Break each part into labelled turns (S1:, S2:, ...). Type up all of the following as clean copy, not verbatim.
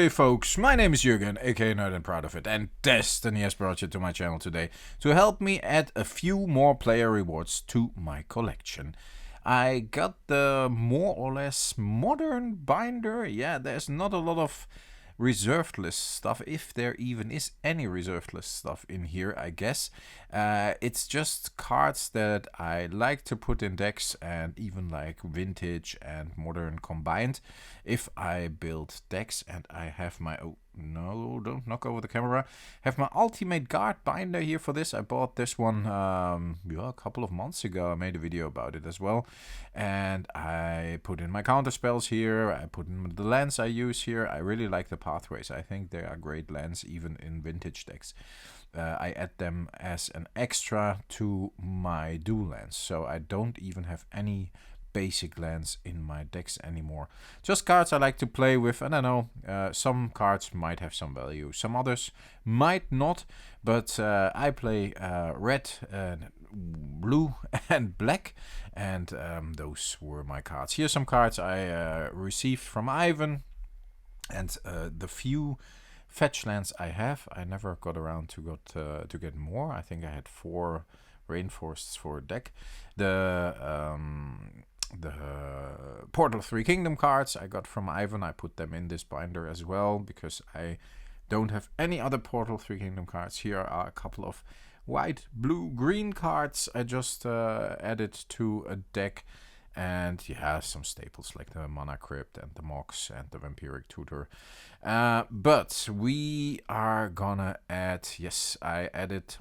S1: Hey folks, my name is Jürgen, aka Nerd and Proud of It, and Destiny has brought you to my channel today to help me add a few more player rewards to my collection. I got the more or less modern binder. Yeah, there's not a lot of reserved list stuff, if there even is any reserved list stuff in here, I guess. It's just cards that I like to put in decks, and even like vintage and modern combined. If I build decks and I have my... Oh, no, don't knock over the camera. Have my ultimate guard binder here for this. I bought this one a couple of months ago. I made a video about it as well. And I put in my counter spells here. I put in the lands I use here. I really like the pathways. I think they are great lands even in vintage decks. I add them as an extra to my dual lands. So I don't even have any basic lands in my decks anymore. Just cards I like to play with, and I know some cards might have some value, some others might not, but I play red, blue and black, and those were my cards. Here's some cards I received from Ivan, and the few fetch lands I have, I never got around to get more. I think I had 4 Rainforests for a deck. The Portal of Three Kingdom cards I got from Ivan. I put them in this binder as well because I don't have any other Portal Three Kingdom cards. Here are a couple of white, blue, green cards I just added to a deck. And yeah, some staples like the Mana Crypt and the Mox and the Vampiric Tutor. But we are gonna add... Yes, I added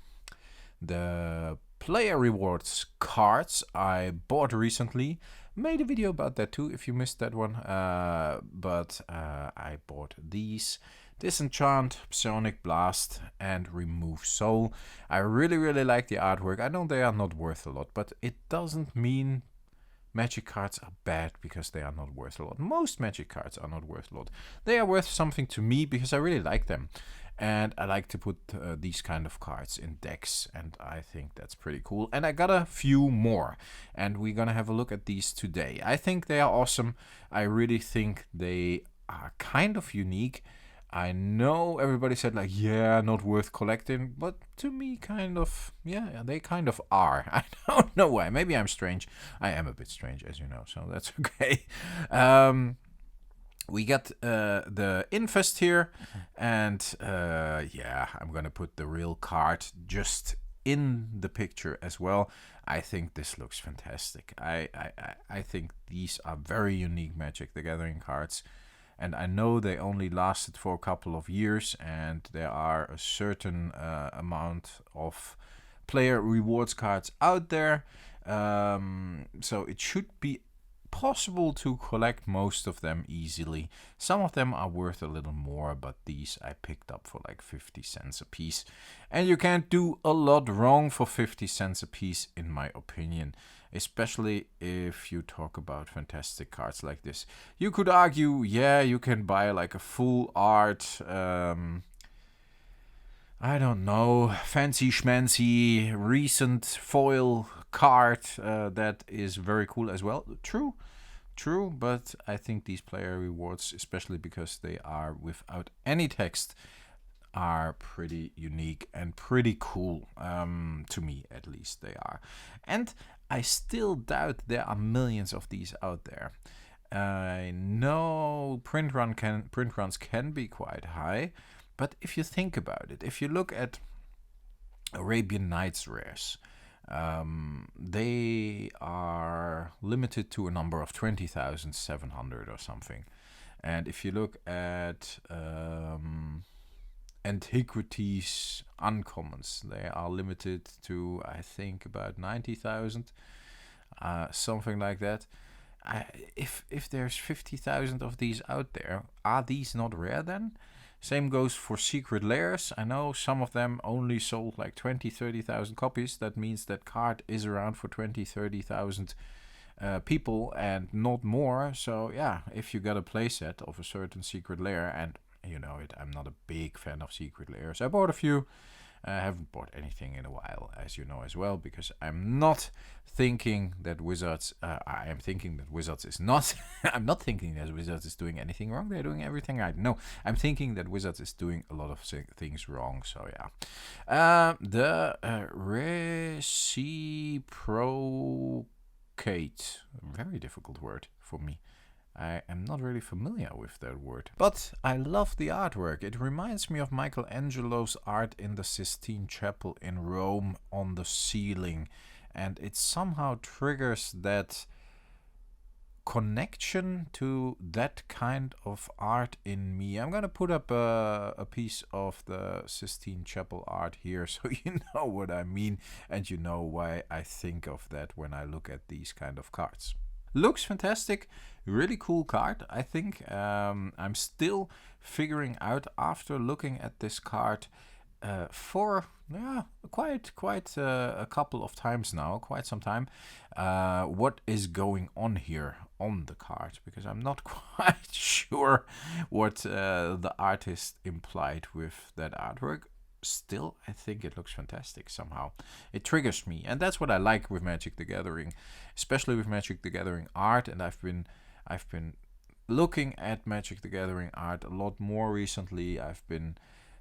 S1: the player rewards cards I bought recently. Made a video about that too if you missed that one. But I bought these: Disenchant, Psionic Blast, and Remove Soul. I really like the artwork. I know they are not worth a lot, but it doesn't mean Magic cards are bad because they are not worth a lot. Most Magic cards are not worth a lot. They are worth something to me because I really like them. And I like to put these kind of cards in decks, and I think that's pretty cool. And I got a few more, and we're gonna have a look at these today. I think they are awesome. I really think they are kind of unique. I know everybody said like, yeah, not worth collecting, but to me kind of, yeah, they kind of are. I don't know why. Maybe I'm strange. I am a bit strange, as you know, so that's okay. We got the Infest here, and yeah, I'm gonna put the real card just in the picture as well. I think this looks fantastic. I think these are very unique Magic the Gathering cards. And I know they only lasted for a couple of years, and there are a certain amount of player rewards cards out there. So it should be possible to collect most of them easily. Some of them are worth a little more, but these I picked up for like 50 cents a piece. And you can't do a lot wrong for 50 cents a piece, in my opinion. Especially if you talk about fantastic cards like this. You could argue, yeah, you can buy like a full art, I don't know, fancy schmancy recent foil card that is very cool as well. True, but I think these player rewards, especially because they are without any text, are pretty unique and pretty cool, to me at least they are. And I still doubt there are millions of these out there. I know print runs can be quite high, but if you think about it, if you look at Arabian Nights rares, they are limited to a number of 20,700 or something. And if you look at Antiquities Uncommons, they are limited to, I think, about 90,000, something like that. If there's 50,000 of these out there, are these not rare then? Same goes for Secret Lairs. I know some of them only sold like 20,000-30,000 copies. That means that card is around for 20,000-30,000 people and not more. So yeah, if you got a playset of a certain Secret Lair, and you know it, I'm not a big fan of Secret Lairs. I bought a few, I haven't bought anything in a while, as you know as well, because I'm not thinking that Wizards. I am thinking that Wizards is not. I'm not thinking that Wizards is doing anything wrong. They're doing everything right. No, I'm thinking that Wizards is doing a lot of things wrong. So yeah, the reciprocate. Very difficult word for me. I am not really familiar with that word. But I love the artwork. It reminds me of Michelangelo's art in the Sistine Chapel in Rome on the ceiling. And it somehow triggers that connection to that kind of art in me. I'm gonna put up a piece of the Sistine Chapel art here so you know what I mean and you know why I think of that when I look at these kind of cards. Looks fantastic, really cool card, I think. I'm still figuring out after looking at this card for quite a couple of times now, quite some time, what is going on here on the card, because I'm not quite sure what the artist implied with that artwork. Still, I think it looks fantastic somehow. It triggers me, and that's what I like with Magic the Gathering, especially with Magic the Gathering art. And I've been looking at Magic the Gathering art a lot more recently. I've been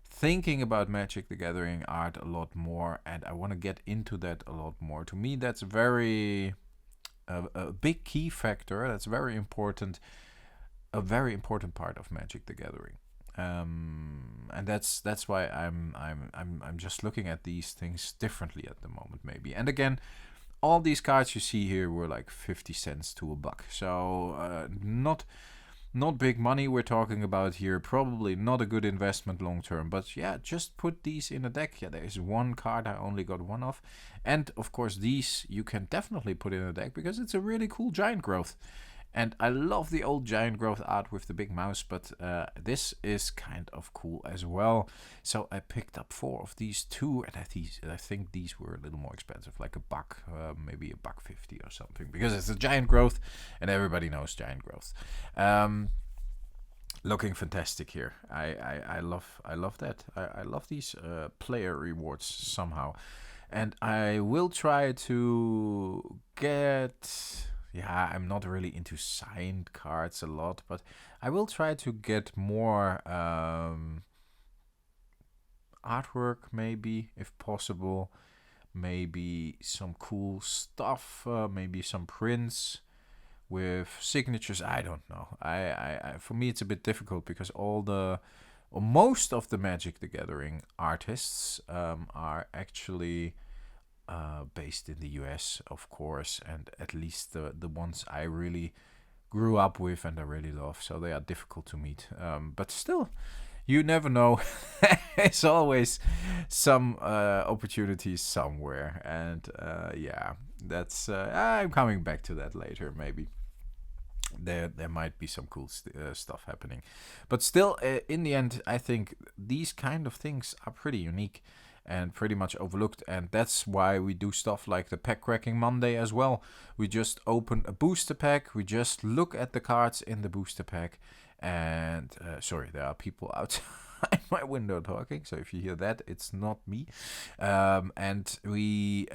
S1: thinking about Magic the Gathering art a lot more, and I want to get into that a lot more. To me, that's a big key factor. That's very important, a very important part of Magic the Gathering. And that's why I'm just looking at these things differently at the moment, maybe. And again, all these cards you see here were like 50 cents to $1, so not big money we're talking about here. Probably not a good investment long term, but yeah, just put these in a deck. Yeah, there is one card I only got one of, and of course these you can definitely put in a deck because it's a really cool giant growth. And I love the old giant growth art with the big mouse, but this is kind of cool as well. So I picked up 4 of these too, and I think these were a little more expensive, like $1, maybe $1.50 or something, because it's a giant growth, and everybody knows giant growth. Looking fantastic here. I love that. I love these player rewards somehow, and I will try to get. Yeah, I'm not really into signed cards a lot, but I will try to get more artwork, maybe, if possible. Maybe some cool stuff, maybe some prints with signatures. I don't know. I for me, it's a bit difficult because most of the Magic the Gathering artists are actually based in the US, of course, and at least the ones I really grew up with and I really love, so they are difficult to meet. But still, you never know. There's always some opportunities somewhere, and yeah, that's I'm coming back to that later, maybe. There might be some cool stuff happening, but still, in the end, I think these kind of things are pretty unique and pretty much overlooked, and that's why we do stuff like the Pack Cracking Monday as well. We just open a booster pack, we just look at the cards in the booster pack, and sorry, there are people outside my window talking, so if you hear that, it's not me. And we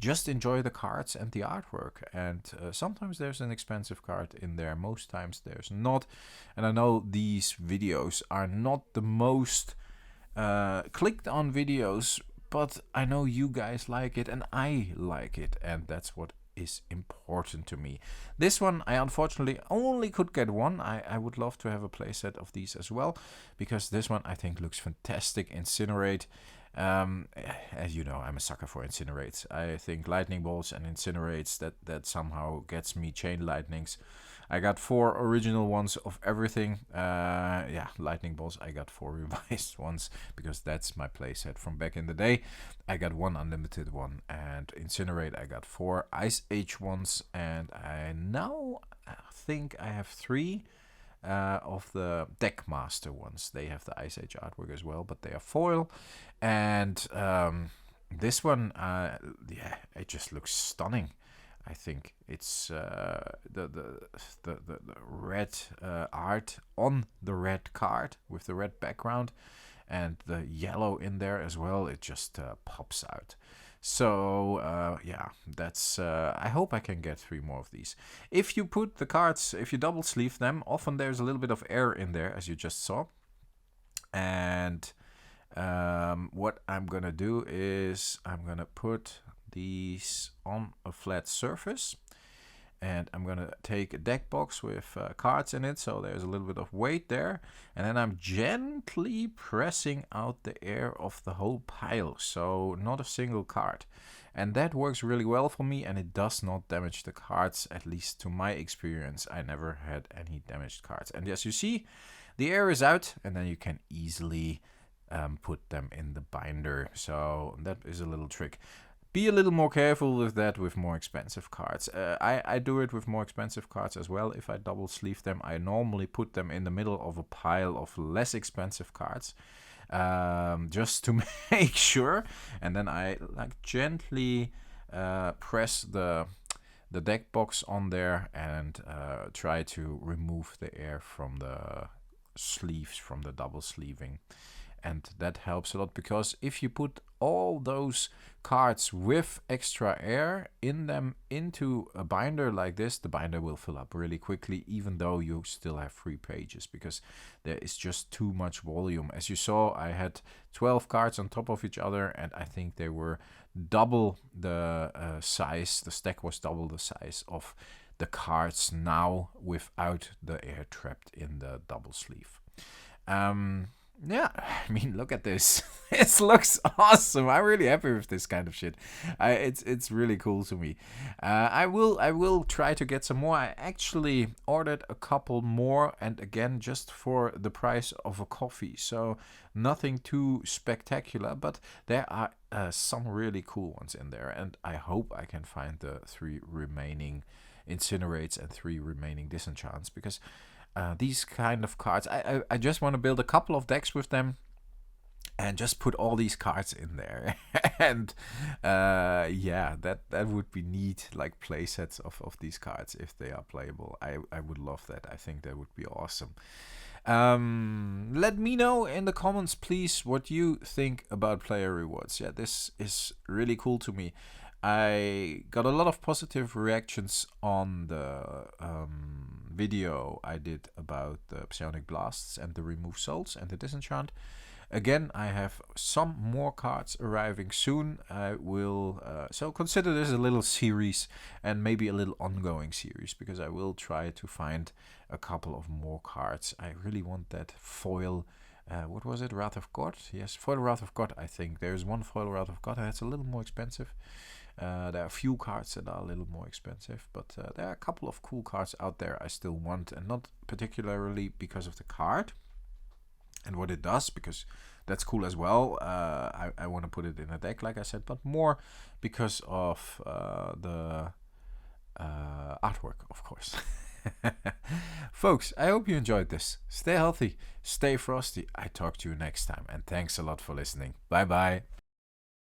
S1: just enjoy the cards and the artwork, and sometimes there's an expensive card in there, most times there's not. And I know these videos are not the most clicked on videos, but I know you guys like it and I like it, and that's what is important to me. This one I unfortunately only could get one. I would love to have a playset of these as well, because this one I think looks fantastic. Incinerate. As you know, I'm a sucker for Incinerates. I think lightning bolts and Incinerates, that somehow gets me. Chain lightnings, I got 4 original ones of everything. Yeah, lightning bolts, I got 4 revised ones because that's my playset from back in the day. I got 1 unlimited one, and Incinerate I got 4 Ice Age ones, and I now think I have 3 of the Deckmaster ones. They have the Ice Age artwork as well, but they are foil. And this one, yeah, it just looks stunning. I think it's the red art on the red card with the red background, and the yellow in there as well, it just pops out. So yeah, that's I hope I can get 3 more of these. If you put the cards, if you double sleeve them, often there's a little bit of air in there, as you just saw. And what I'm gonna do is I'm gonna put these on a flat surface, and I'm gonna take a deck box with cards in it, so there's a little bit of weight there, and then I'm gently pressing out the air of the whole pile, so not a single card. And that works really well for me, and it does not damage the cards, at least to my experience. I never had any damaged cards. And as you see, the air is out, and then you can easily put them in the binder. So that is a little trick. Be a little more careful with that with more expensive cards. I do it with more expensive cards as well. If I double sleeve them, I normally put them in the middle of a pile of less expensive cards, just to make sure. And then I like gently press the deck box on there and try to remove the air from the sleeves, from the double sleeving. And that helps a lot, because if you put all those cards with extra air in them into a binder like this, the binder will fill up really quickly, even though you still have 3 pages, because there is just too much volume. As you saw, I had 12 cards on top of each other, and I think they were double the size. The stack was double the size of the cards now without the air trapped in the double sleeve. Yeah, I mean, look at this. This looks awesome. I'm really happy with this kind of shit. It's really cool to me. I will try to get some more. I actually ordered a couple more, and again, just for the price of a coffee. So nothing too spectacular, but there are some really cool ones in there, and I hope I can find the 3 remaining Incinerates and 3 remaining Disenchants, because these kind of cards, I just want to build a couple of decks with them and just put all these cards in there. And yeah, that would be neat, like play sets of these cards if they are playable. I would love that. I think that would be awesome. Let me know in the comments, please, what you think about player rewards. Yeah, this is really cool to me. I got a lot of positive reactions on the video I did about the Psionic Blasts and the Remove Souls and the Disenchant. Again, I have some more cards arriving soon. I will so consider this a little series, and maybe a little ongoing series, because I will try to find a couple of more cards. I really want that foil. What was it? Wrath of God? Yes, foil Wrath of God. I think there's one foil Wrath of God that's a little more expensive. There are a few cards that are a little more expensive, but there are a couple of cool cards out there I still want, and not particularly because of the card and what it does, because that's cool as well. I want to put it in a deck, like I said, but more because of the artwork, of course. Folks, I hope you enjoyed this. Stay healthy, stay frosty. I talk to you next time, and thanks a lot for listening. Bye bye.